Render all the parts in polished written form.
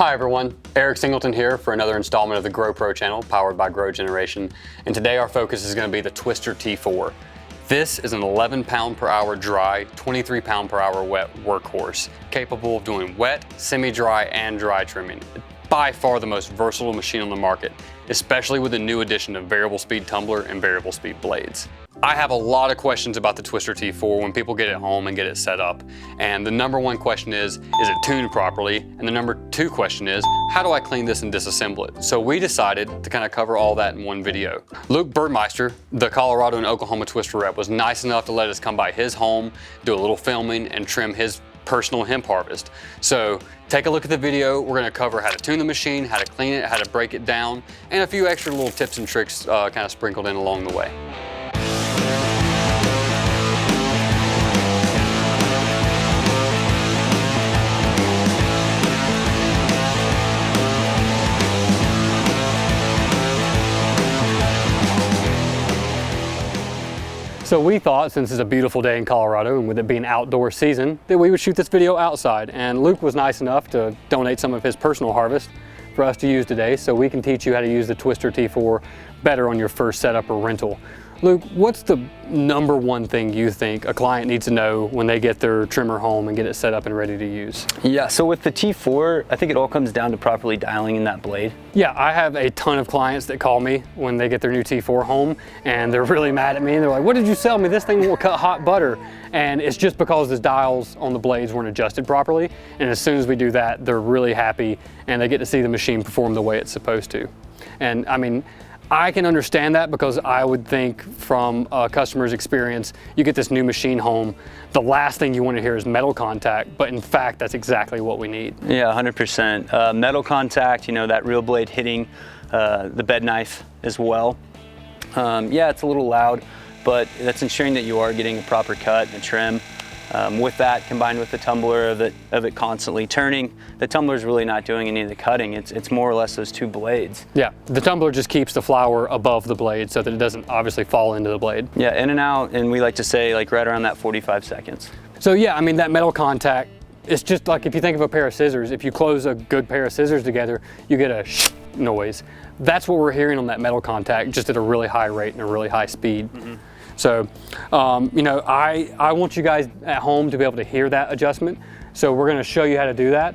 Hi everyone, Eric Singleton here for another installment of the Grow Pro channel powered by Grow Generation, and today our focus is going to be the Twister T4. This is an 11 pound per hour dry, 23 pound per hour wet workhorse, capable of doing wet, semi-dry, and dry trimming. By far the most versatile machine on the market, especially with the new addition of variable speed tumbler and variable speed blades. I have a lot of questions about the Twister T4 when people get it home and get it set up. And the number one question is it tuned properly? And the number two question is, how do I clean this and disassemble it? So we decided to kind of cover all that in one video. Luke Burtmeister, the Colorado and Oklahoma Twister rep, was nice enough to let us come by his home, do a little filming, and trim his personal hemp harvest. So take a look at the video. We're going to cover how to tune the machine, how to clean it, how to break it down, and a few extra little tips and tricks kind of sprinkled in along the way. So we thought, since it's a beautiful day in Colorado and with it being outdoor season, that we would shoot this video outside. And Luke was nice enough to donate some of his personal harvest for us to use today, so we can teach you how to use the Twister T4 better on your first setup or rental. Luke, what's the number one thing you think a client needs to know when they get their trimmer home and get it set up and ready to use? Yeah, so with the T4, I think it all comes down to properly dialing in that blade. Yeah, I have a ton of clients that call me when they get their new T4 home and they're really mad at me and they're like, what did you sell me? This thing will cut hot butter. And it's just because the dials on the blades weren't adjusted properly. And as soon as we do that, they're really happy and they get to see the machine perform the way it's supposed to. And I mean, I can understand that because I would think from a customer's experience, you get this new machine home, the last thing you want to hear is metal contact, but in fact, that's exactly what we need. Yeah, 100%. Metal contact, you know, that real blade hitting the bed knife as well. Yeah, it's a little loud, but that's ensuring that you are getting a proper cut and a trim. With that, combined with the tumbler of it constantly turning, the tumbler is really not doing any of the cutting. It's more or less those two blades. Yeah, the tumbler just keeps the flour above the blade so that it doesn't obviously fall into the blade. Yeah, in and out, and we like to say like right around that 45 seconds. So yeah, I mean, that metal contact, it's just like if you think of a pair of scissors, if you close a good pair of scissors together, you get a noise. That's what we're hearing on that metal contact, just at a really high rate and a really high speed. Mm-hmm. So, you know, I want you guys at home to be able to hear that adjustment. So we're going to show you how to do that.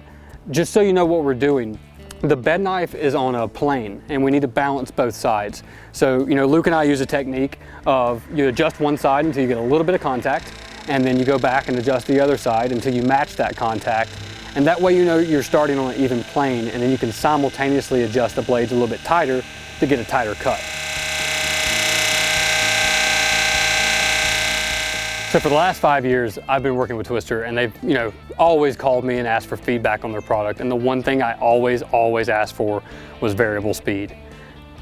Just so you know what we're doing, the bed knife is on a plane and we need to balance both sides. So, you know, Luke and I use a technique of you adjust one side until you get a little bit of contact, and then you go back and adjust the other side until you match that contact. And that way you know you're starting on an even plane, and then you can simultaneously adjust the blades a little bit tighter to get a tighter cut. So for the last 5 years, I've been working with Twister, and they've, you know, always called me and asked for feedback on their product. And the one thing I always asked for was variable speed.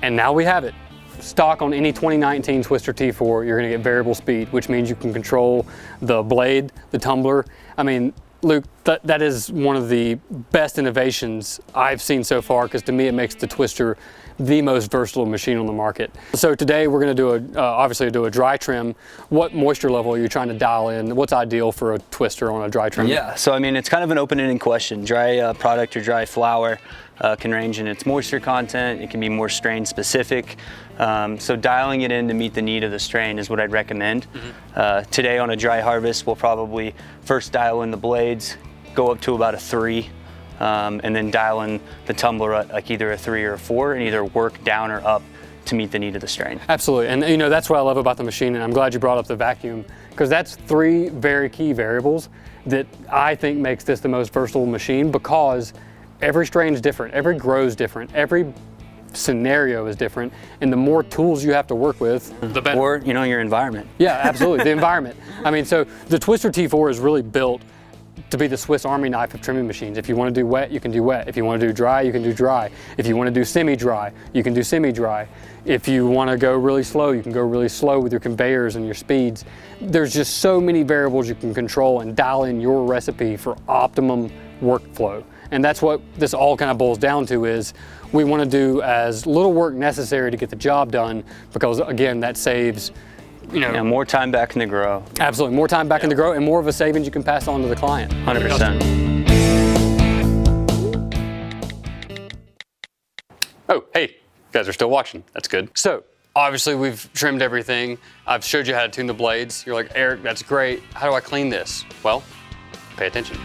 And now we have it. Stock on any 2019 Twister T4, you're gonna get variable speed, which means you can control the blade, the tumbler. I mean, Luke, that is one of the best innovations I've seen so far, because to me it makes the Twister the most versatile machine on the market. So today we're going to do obviously do a dry trim. What moisture level are you trying to dial in? What's ideal for a Twister on a dry trim? Yeah, so I mean, it's kind of an open-ended question. Dry product or dry flower can range in its moisture content. It can be more strain specific. So dialing it in to meet the need of the strain is what I'd recommend. Mm-hmm. Today on a dry harvest, we'll probably first dial in the blades, go up to about a 3, and then dial in the tumbler at like either a 3 or a 4, and either work down or up to meet the need of the strain. Absolutely, and you know, that's what I love about the machine, and I'm glad you brought up the vacuum, because that's 3 very key variables that I think makes this the most versatile machine, because every strain is different, every grow is different, every scenario is different, and the more tools you have to work with, the better. Or, you know, your environment. Yeah, absolutely, the environment. I mean, so the Twister T4 is really built to be the Swiss Army knife of trimming machines. If you want to do wet, you can do wet. If you want to do dry, you can do dry. If you want to do semi-dry, you can do semi-dry. If you want to go really slow, you can go really slow with your conveyors and your speeds. There's just so many variables you can control and dial in your recipe for optimum workflow. And that's what this all kind of boils down to, is we want to do as little work necessary to get the job done, because again, that saves, you know, yeah, more time back in the grow. Absolutely, more time back in the grow, and more of a savings you can pass on to the client. 100%. Oh, hey, you guys are still watching. That's good. So, obviously we've trimmed everything. I've showed you how to tune the blades. You're like, Eric, that's great. How do I clean this? Well, pay attention.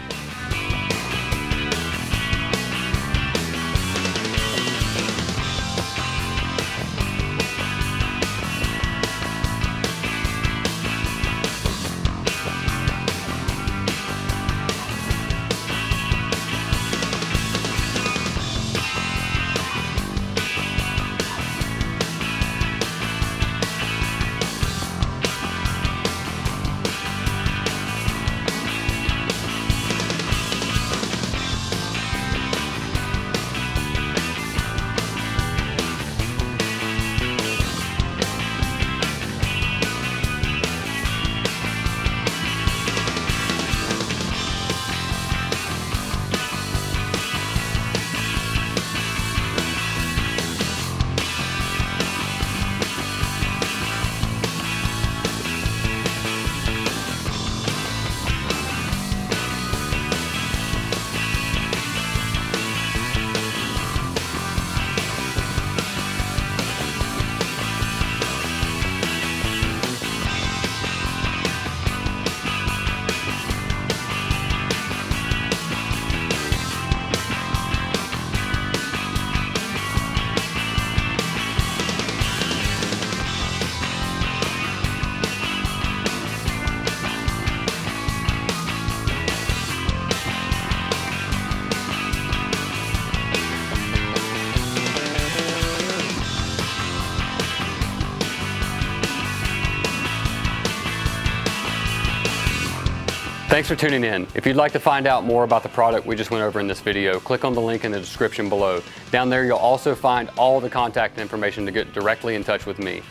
Thanks for tuning in. If you'd like to find out more about the product we just went over in this video, click on the link in the description below. Down there you'll also find all the contact information to get directly in touch with me.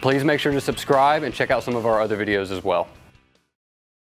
Please make sure to subscribe and check out some of our other videos as well.